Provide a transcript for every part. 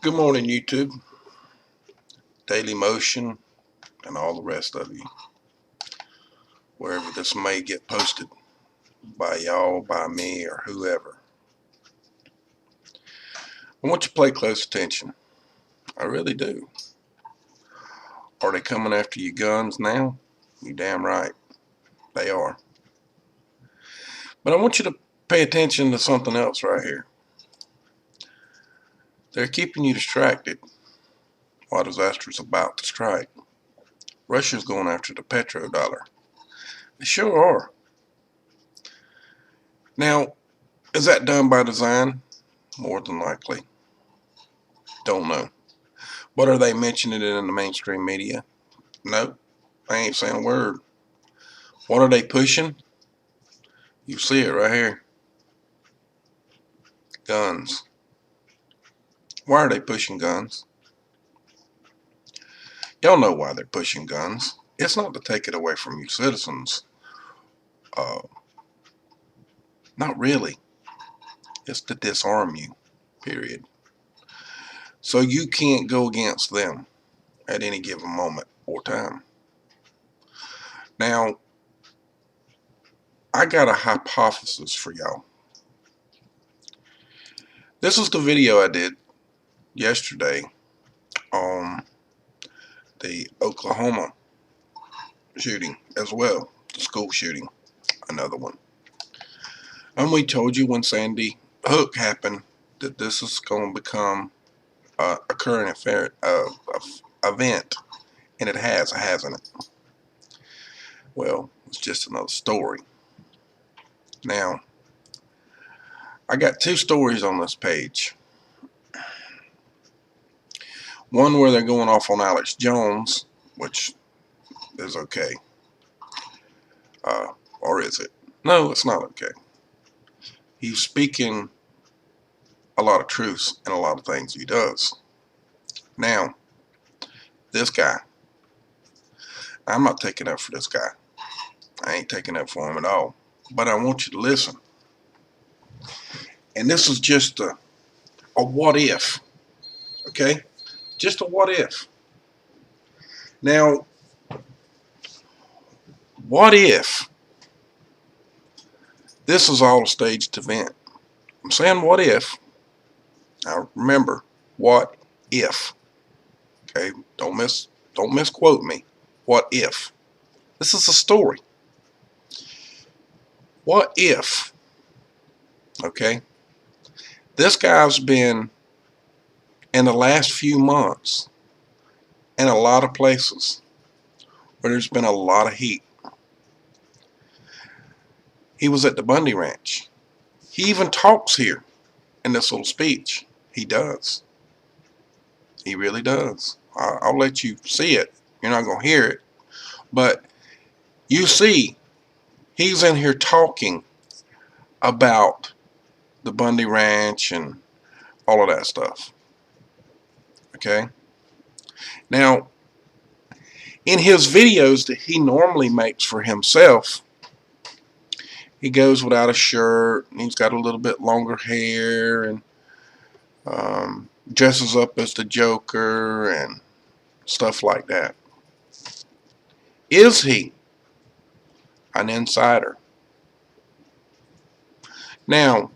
Good morning, YouTube, Dailymotion, and all the rest of you, wherever this may get posted by y'all, by me, or whoever. I want you to pay close attention. I really do. Are they coming after your guns now? You damn right they are. But I want you to pay attention to something else right here. They're keeping you distracted while disaster's about to strike. Russia's going after the petrodollar. They sure are. Now, is that done by design? More than likely. Don't know. But are they mentioning it in the mainstream media? Nope. I ain't saying a word. What are they pushing? You see it right here. Guns. Why are they pushing guns? Y'all know why they're pushing guns. It's not to take it away from you citizens. Not really. It's to disarm you. Period. So you can't go against them at any given moment or time. Now, I got a hypothesis for y'all. This is the video I did yesterday on the Oklahoma shooting as well, the school shooting, another one. And we told you when Sandy Hook happened that this is going to become a current affair, event, and it has, hasn't it? Well, it's just another story. Now, I got two stories on this page. One where they're going off on Alex Jones, which is okay. Or is it? No, it's not okay. He's speaking a lot of truths in a lot of things he does. Now, this guy, I'm not taking up for this guy. I ain't taking up for him at all. But I want you to listen. And this is just a what if. Okay? Just a what if. Now, what if this is all a staged event? I'm saying what if. Now remember, what if? Okay, don't misquote me. What if? This is a story. What if? Okay, this guy's been in the last few months in a lot of places where there's been a lot of heat. He was at the Bundy Ranch. He even talks here in this little speech. He does. He really does. I'll let you see it. You're not going to hear it. But you see, he's in here talking about the Bundy Ranch and all of that stuff. Okay? Now, in his videos that he normally makes for himself, he goes without a shirt, and he's got a little bit longer hair, and dresses up as the Joker and stuff like that. Is he an insider? Now,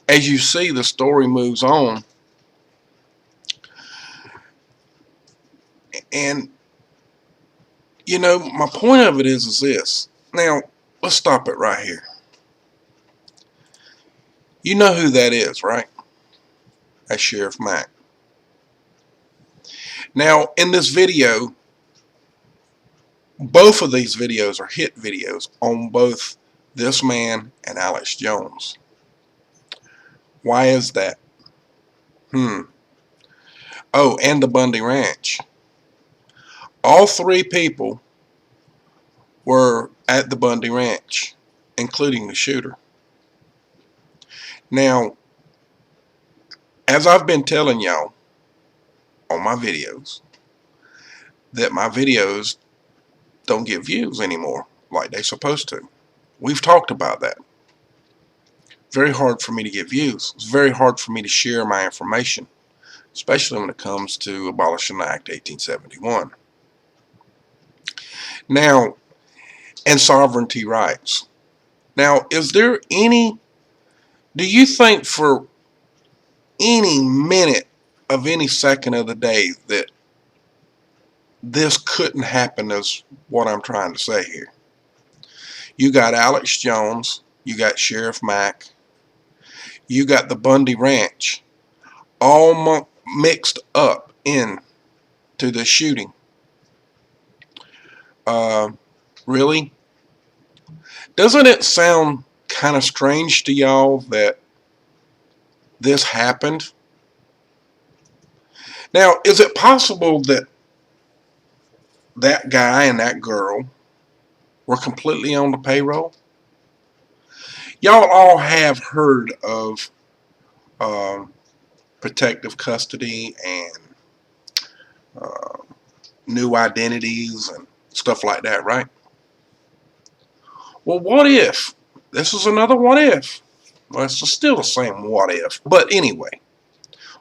as you see, the story moves on, and you know, my point of it is this. Now, let's stop it right here. You know who that is, right? That's Sheriff Mack. Now, in this video, both of these videos are hit videos on both this man and Alex Jones. Why is that? Oh, and the Bundy Ranch. All three people were at the Bundy Ranch, including the shooter. Now, as I've been telling y'all on my videos, that my videos don't get views anymore like they're supposed to. We've talked about that. Very hard for me to get views. It's very hard for me to share my information. especially when it comes to abolishing Act 1871. Now, and sovereignty rights. Now, is there any, do you think for any minute of any second of the day that this couldn't happen, is what I'm trying to say here? You got Alex Jones, you got Sheriff Mack, you got the Bundy Ranch, all mixed up in to the shooting. Really? Doesn't it sound kind of strange to y'all that this happened? Now, is it possible that that guy and that girl were completely on the payroll? Y'all all have heard of protective custody and new identities and stuff like that, right? Well, what if? This is another what if. Well, it's still the same what if. But anyway,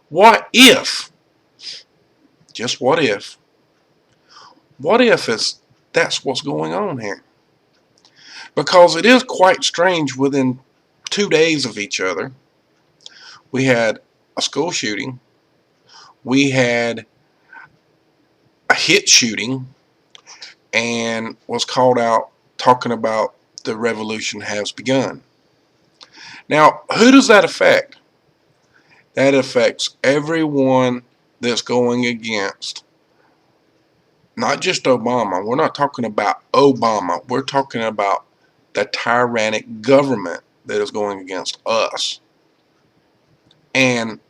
what if? Just what if? What if that's what's going on here? Because it is quite strange. Within 2 days of each other, we had a school shooting, we had a hit shooting, and was called out talking about the revolution has begun. Now, who does that affect? That affects everyone that's going against not just Obama. We're not talking about Obama. We're talking about the tyrannic government that is going against us and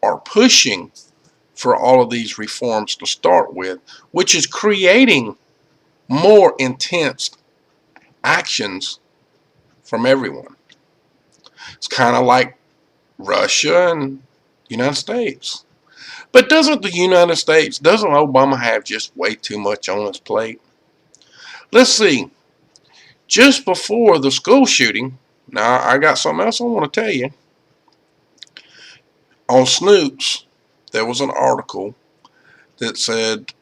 are pushing for all of these reforms to start with, which is creating more intense actions from everyone. It's kind of like Russia and United States. But doesn't Obama have just way too much on his plate? Let's see. Just before the school shooting, now I got something else I want to tell you. On Snoops, there was an article that said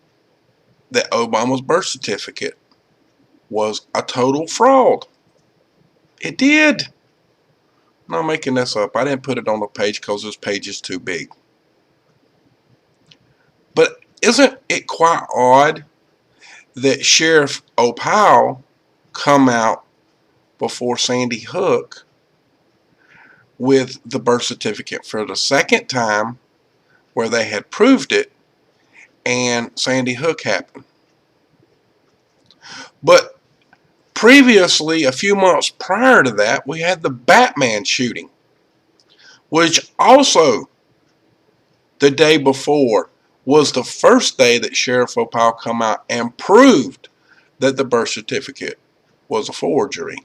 that Obama's birth certificate was a total fraud. It did. I'm not making this up. I didn't put it on the page because this page is too big. But isn't it quite odd that Sheriff O'Powell come out before Sandy Hook with the birth certificate for the second time, where they had proved it and Sandy Hook happened? But previously, a few months prior to that, we had the Batman shooting, which also the day before was the first day that Sheriff O'Powell come out and proved that the birth certificate was a forgery.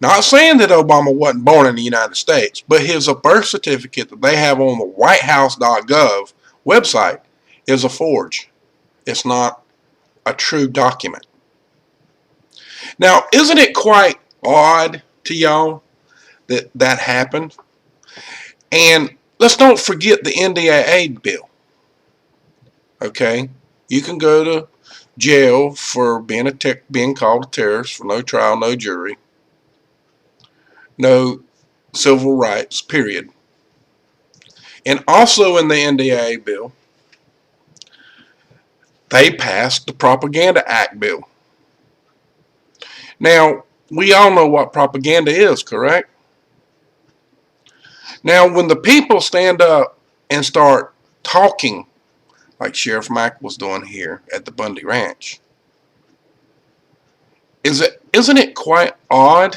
Not saying that Obama wasn't born in the United States, but his birth certificate that they have on the whitehouse.gov website is a forge. It's not a true document. Now, isn't it quite odd to y'all that that happened? And let's don't forget the NDAA bill. Okay, you can go to jail for being called a terrorist for no trial, no jury, no civil rights, period. And also in the NDAA bill, they passed the Propaganda Act bill. Now, we all know what propaganda is, correct? Now, when the people stand up and start talking, like Sheriff Mack was doing here at the Bundy Ranch, isn't it quite odd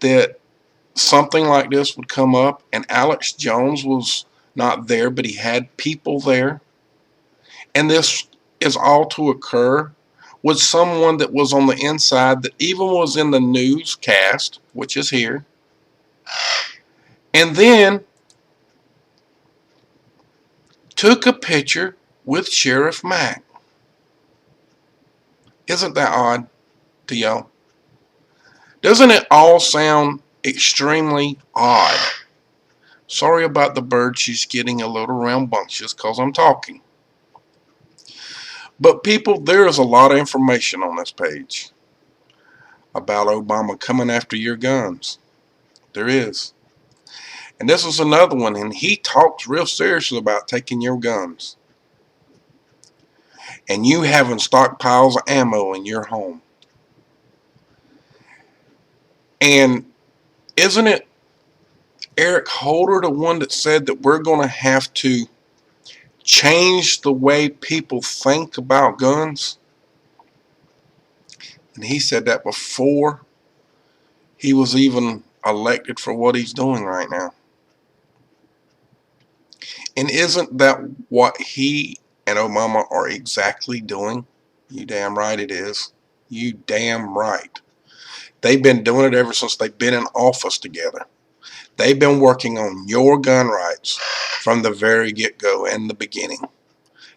that something like this would come up and Alex Jones was not there, but he had people there? And this is all to occur with someone that was on the inside, that even was in the newscast, which is here, and then took a picture with Sheriff Mack. Isn't that odd to y'all? Doesn't it all sound extremely odd Sorry about the bird. She's getting a little rambunctious because I'm talking. But people, there is a lot of information on this page about Obama coming after your guns. There is. And this is another one, and he talks real seriously about taking your guns. And you having stockpiles of ammo in your home. And isn't it Eric Holder, the one that said that we're going to have to change the way people think about guns? And he said that before he was even elected for what he's doing right now. And isn't that what he and Obama are exactly doing? You damn right it is. You damn right. They've been doing it ever since they've been in office together. They've been working on your gun rights from the very get-go and the beginning.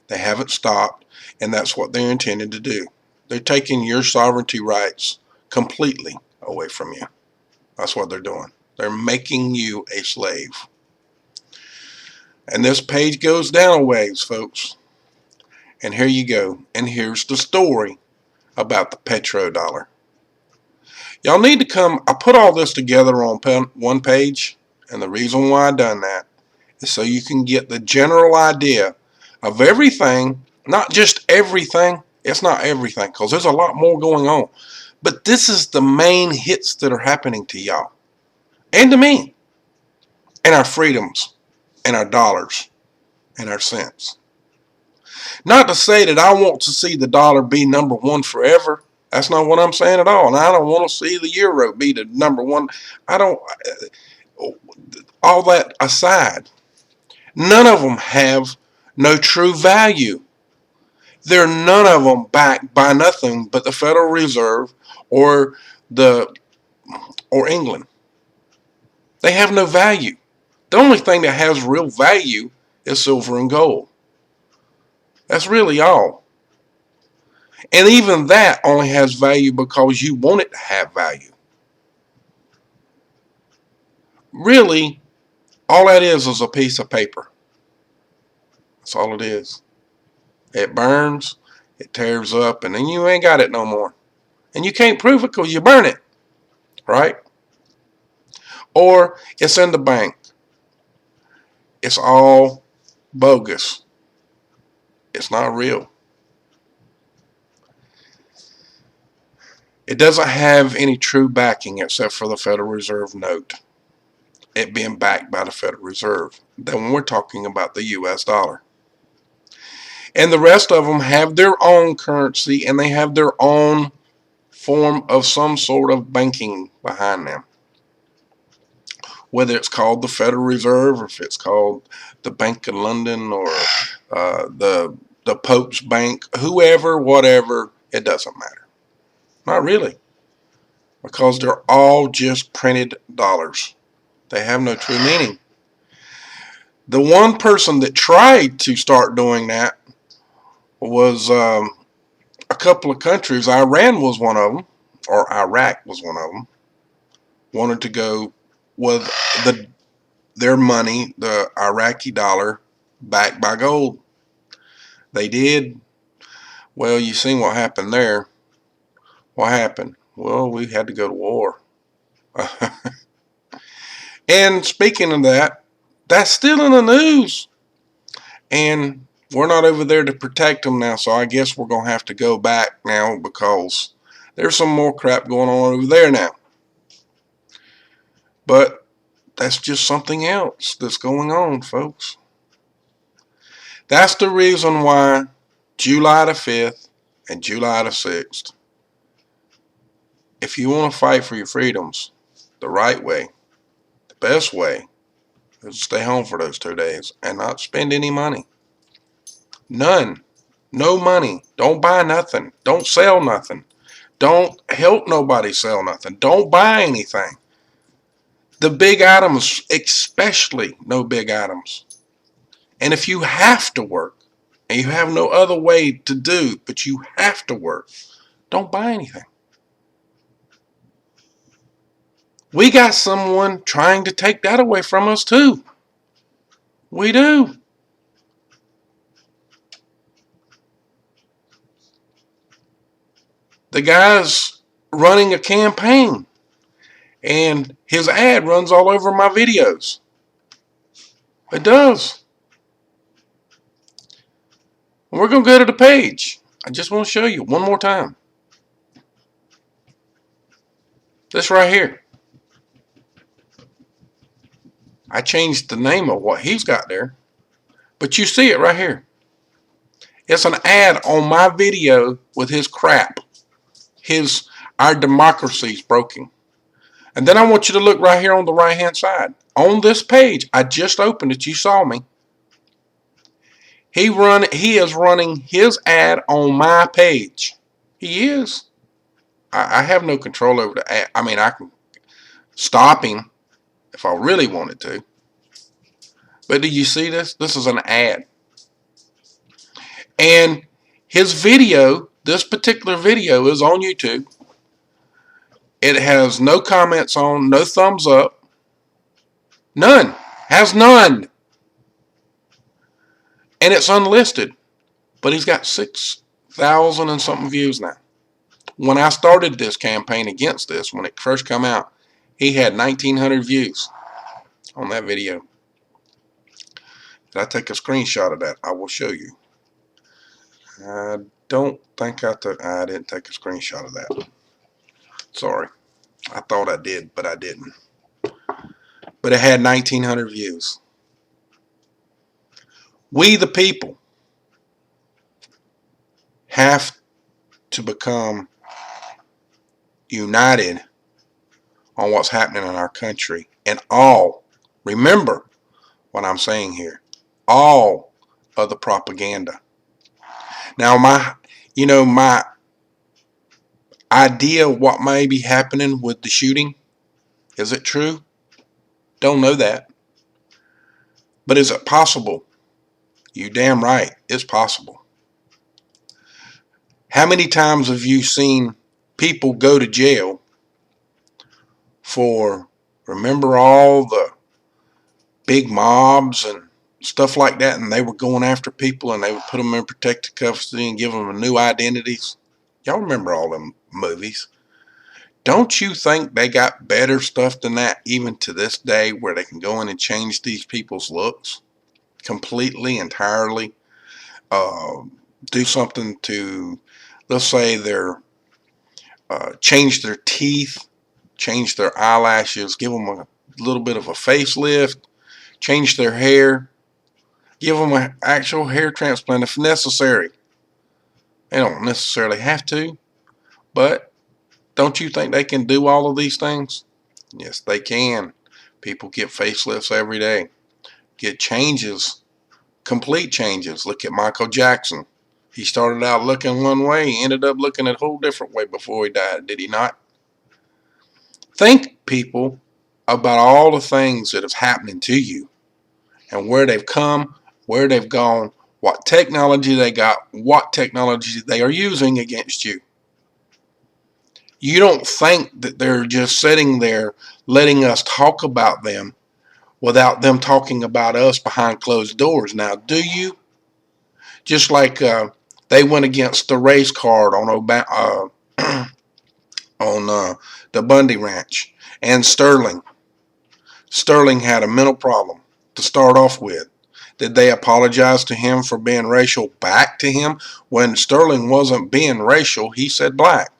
They haven't stopped, and that's what they're intending to do. They're taking your sovereignty rights completely away from you. That's what they're doing. They're making you a slave. And this page goes down a ways, folks. And here you go. And here's the story about the petrodollar. Y'all need to come. I put all this together on one page. And the reason why I done that is so you can get the general idea of everything. Not just everything. It's not everything, because there's a lot more going on. But this is the main hits that are happening to y'all. And to me. And our freedoms. And our dollars. And our cents. Not to say that I want to see the dollar be number one forever. That's not what I'm saying at all. And I don't want to see the euro be the number one. I don't. All that aside, none of them have no true value. They're none of them backed by nothing but the Federal Reserve or England. They have no value. The only thing that has real value is silver and gold. That's really all. And even that only has value because you want it to have value. Really, all that is a piece of paper. That's all it is. It burns, it tears up, and then you ain't got it no more. And you can't prove it because you burn it. Right? Or it's in the bank. It's all bogus. It's not real. It doesn't have any true backing except for the Federal Reserve note. It being backed by the Federal Reserve. Then we're talking about the US dollar. And the rest of them have their own currency and they have their own form of some sort of banking behind them. Whether it's called the Federal Reserve or if it's called the Bank of London or the Pope's Bank, whoever, whatever, it doesn't matter. Not really. Because they're all just printed dollars. They have no true meaning. The one person that tried to start doing that was a couple of countries. Iran was one of them, or Iraq was one of them. Wanted to go with their money, the Iraqi dollar, backed by gold. They did. Well, you seen what happened there. What happened? Well, we had to go to war. And speaking of that, that's still in the news. And we're not over there to protect them now, so I guess we're going to have to go back now because there's some more crap going on over there now. But that's just something else that's going on, folks. That's the reason why July the 5th and July the 6th, if you want to fight for your freedoms the right way, the best way is to stay home for those 2 days and not spend any money. None. No money. Don't buy nothing. Don't sell nothing. Don't help nobody sell nothing. Don't buy anything. The big items, especially no big items. And if you have to work, and you have no other way to do, but you have to work, don't buy anything. We got someone trying to take that away from us too. We do. The guy's running a campaign, and his ad runs all over my videos. It does. We're going to go to the page. I just want to show you one more time. This right here. I changed the name of what he's got there, but you see it right here. It's an ad on my video with his crap. Our democracy's broken. And then I want you to look right here on the right hand side. On this page, I just opened it, you saw me. He is running his ad on my page. He is. I have no control over the ad. I mean, I can stop him if I really wanted to. But do you see this? This is an ad. And his video, this particular video, is on YouTube. It has no comments on, no thumbs up. None. Has none. And it's unlisted. But he's got 6,000 and something views now. When I started this campaign against this, when it first came out, he had 1,900 views on that video. Did I take a screenshot of that? I will show you. I don't think I didn't take a screenshot of that. Sorry. I thought I did, but I didn't. But it had 1,900 views. We the people have to become united on what's happening in our country. And remember what I'm saying here, all of the propaganda. Now my idea of what may be happening with the shooting, is it true? Don't know that. But is it possible? You damn right, it's possible. How many times have you seen people go to jail for, remember all the big mobs and stuff like that, and they were going after people and they would put them in protective custody and give them new identities? Y'all remember all them movies. Don't you think they got better stuff than that even to this day, where they can go in and change these people's looks completely, entirely? Do something to, let's say, change their teeth, change their eyelashes, give them a little bit of a facelift, change their hair, give them an actual hair transplant if necessary. They don't necessarily have to, but don't you think they can do all of these things? Yes, they can. People get facelifts every day, get changes, complete changes. Look at Michael Jackson. He started out looking one way, he ended up looking a whole different way before he died, did he not? Think, people, about all the things that is happening to you and where they've come, where they've gone, what technology they got, what technology they are using against you. You don't think that they're just sitting there letting us talk about them without them talking about us behind closed doors now, do you? Just like they went against the race card on the Bundy Ranch, and Sterling. Sterling had a mental problem to start off with. Did they apologize to him for being racial back to him? When Sterling wasn't being racial, he said black.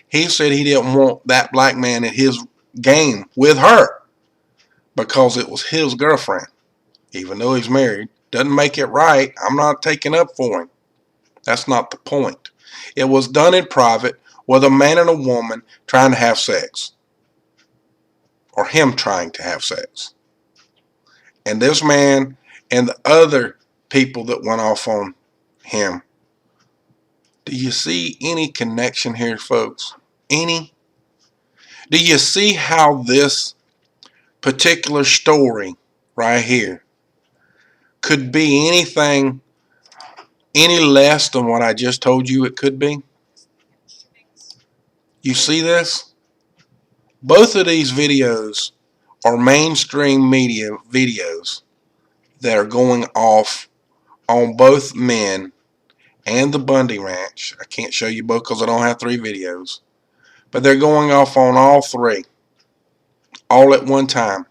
He said he didn't want that black man in his game with her because it was his girlfriend. Even though he's married, doesn't make it right. I'm not taking up for him. That's not the point. It was done in private with a man and a woman trying to have sex, or him trying to have sex. And this man and the other people that went off on him. Do you see any connection here, folks? Any? Do you see how this particular story right here could be anything any less than what I just told you it could be? You see this? Both of these videos are mainstream media videos that are going off on both men and the Bundy Ranch. I can't show you both because I don't have 3 videos. But they're going off on all 3. All at one time.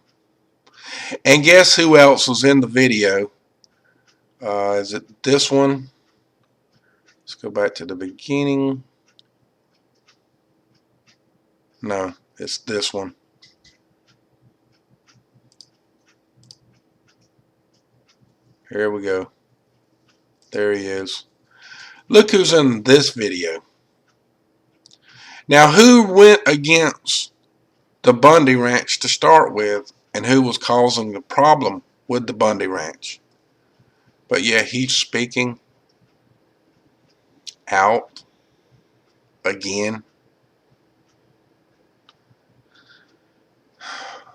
And guess who else was in the video? Is it this one? Let's go back to the beginning. No, it's this one. Here we go. There he is. Look who's in this video. Now, who went against the Bundy Ranch to start with, and who was causing the problem with the Bundy Ranch? But yeah, he's speaking out again.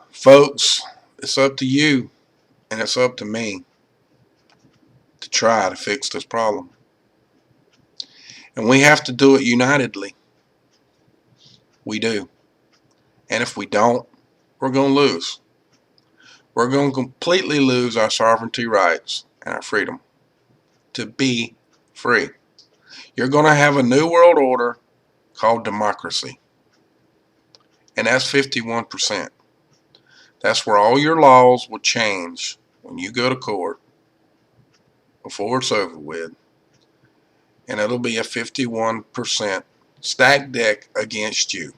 Folks, it's up to you and it's up to me to try to fix this problem. And we have to do it unitedly. We do. And if we don't, we're going to lose. We're going to completely lose our sovereignty rights and our freedom to be free. You're going to have a new world order called democracy. And that's 51%. That's where all your laws will change when you go to court before it's over with. And it'll be a 51% stacked deck against you.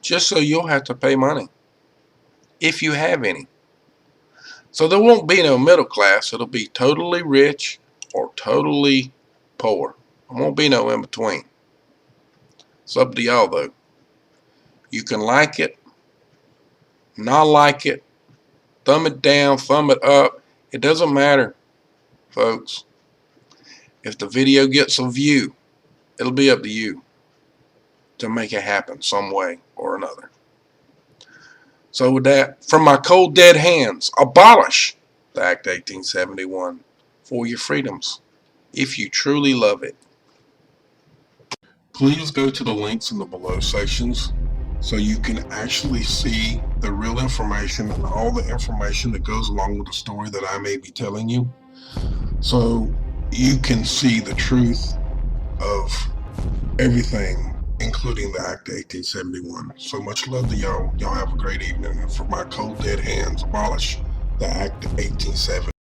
Just so you'll have to pay money, if you have any. So there won't be no middle class. It'll be totally rich or totally poor. There won't be no in between. It's up to y'all though. You can like it, not like it, thumb it down, thumb it up. It doesn't matter, folks. If the video gets a view, it'll be up to you to make it happen some way or another. So with that, from my cold dead hands, abolish the Act 1871 for your freedoms, if you truly love it. Please go to the links in the below sections so you can actually see the real information and all the information that goes along with the story that I may be telling you. So you can see the truth of everything, including the Act 1871. So much love to y'all. Y'all have a great evening. And for my cold dead hands, abolish the Act 1871.